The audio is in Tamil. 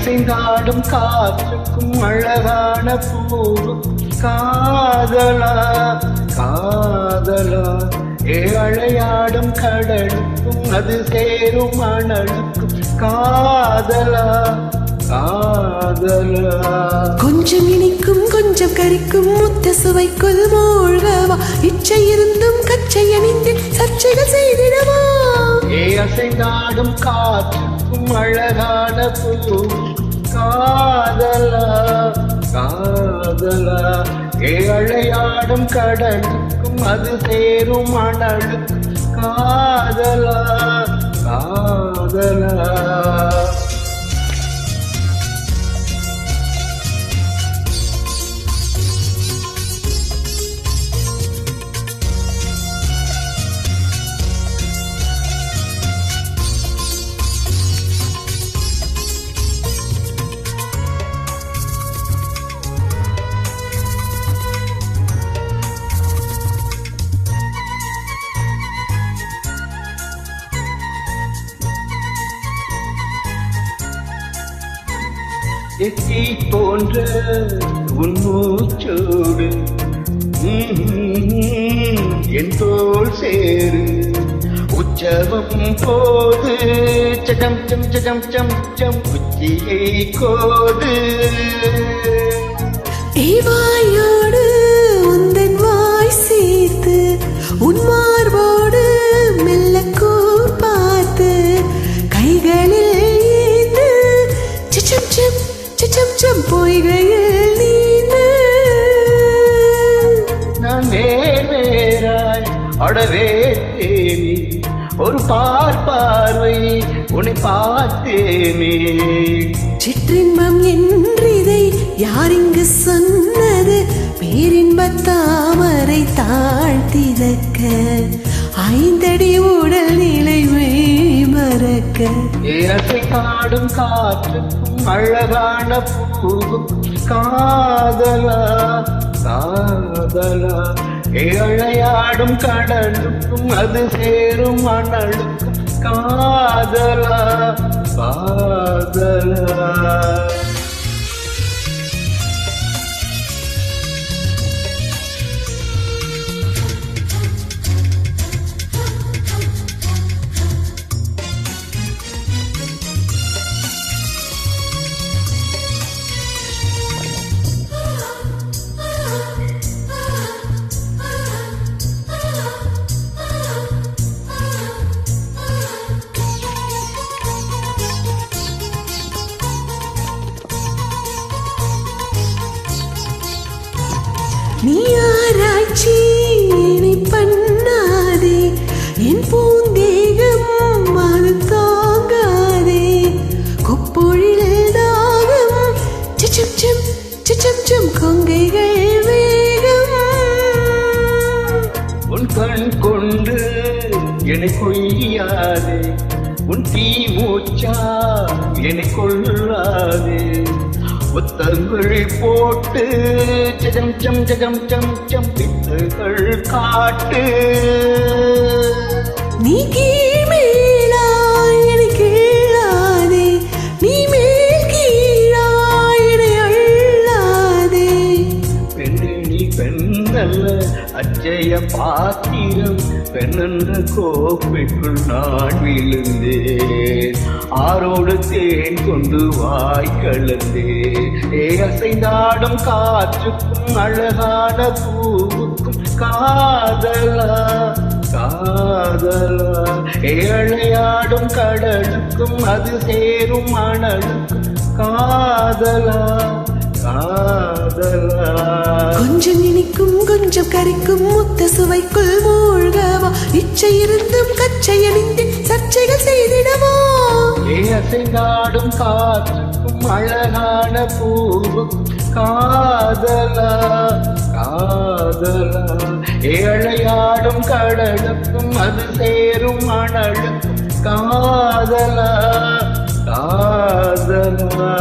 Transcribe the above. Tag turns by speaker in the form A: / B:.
A: அசைந்தாடும் காற்றுக்கும் அழகான பூவுக்கும் காதலா காதலா அலையாடும் கடலுக்கும் அது சேரும் மணலுக்கும் காதலா காதலா
B: கொஞ்சம் இனிக்கும் கொஞ்சம் கரிக்கும் முத்த சுவைக்குள் மூழ்கவா இச்சை இருந்தும் கச்சை அணிந்து சர்ச்சைகள் செய்திடவா
A: அசைந்தாடும் காற்றுக்கும் அழகான பூ காதலா காதலா அலையாடும் கடலுக்கும் அது சேரும் மணலுக்கும் காதலா காதலா எத்தி போன்ற உன் மூச்சோடு என் தோள் சேரு உற்சவம் போது சடம் சம் சடம் சம் சம் உச்சியை கோது
B: வாயோடு உந்தன் வாய் சேர்த்து உன் மார்போடு மெல்ல கூர் பார்த்து கைகளில் ஏந்து சம் சம் சம் சம் பொய்கையில் நீந்து
A: நான் வேறாய் அடவே தேனி ஒரு பார்வை உன்னை பார்த்தேனே
B: சிற்றின்பம் என்றிதை யார் இங்கு சொன்னது பேரின்ப தாமரை தாழ்த்திதக்க ஐந்தடி உடல் நிலை மறக்க
A: ஏசை காடும் காற்றுக்கும் அழகான பூவும் காதலா காதலா அலையாடும் கடலுக்கும் அது சேரும் மணலுக்கும் காதலா காதலா
B: நீ ஆராய்ச்சி பண்ணாதே என் பூந்தேகம் அது தாங்காதே கொப்பொழில் தாகம் சிச்சம் சம் சிச்சம் சம் கொங்கைகள் வேகம்
A: உன் கண் கொண்டு என்னை கொய்யாதே உன் தீ மூச்சா என்னை கொள்ளாதே புத்தங்கள் போட்டு ஜகம் சம் ஜகம் சம் சம் பித்தர்கள் காட்டு
B: நீ கீழ்மேலாய் என்னை கீழாதே நீ மேல் கீழாய் என்னை அள்ளாதே
A: பெண்ணே நீ பெண்ணல்ல அச்சய பாத்திரம் பெண்ணென்ற கோப்பைக்குள் நான் விழுந்தேன் ஆரோடு தேன் கொண்டு வாய் கலந்தேன் அசைந்தாடும் காற்றுக்கும் அழகான பூவுக்கும் காதலா காதலா அலையாடும் கடலுக்கும் அது சேரும் மணலுக்கும் காதலா காதலா
B: கொஞ்சம் இனிக்கும் கொஞ்சம் கரிக்கும் முத்த சுவைக்குள் மூழ்கவா இச்சை இருந்தும் கச்சை அணிந்து சர்ச்சைகள் செய்திடவா
A: அசைந்தாடும் காற்றுக்கும் அழகான பூவுக்கும் காதலா காதலா அலையாடும் கடலுக்கும் அது சேரும் மணலுக்கும் காதலா காதலா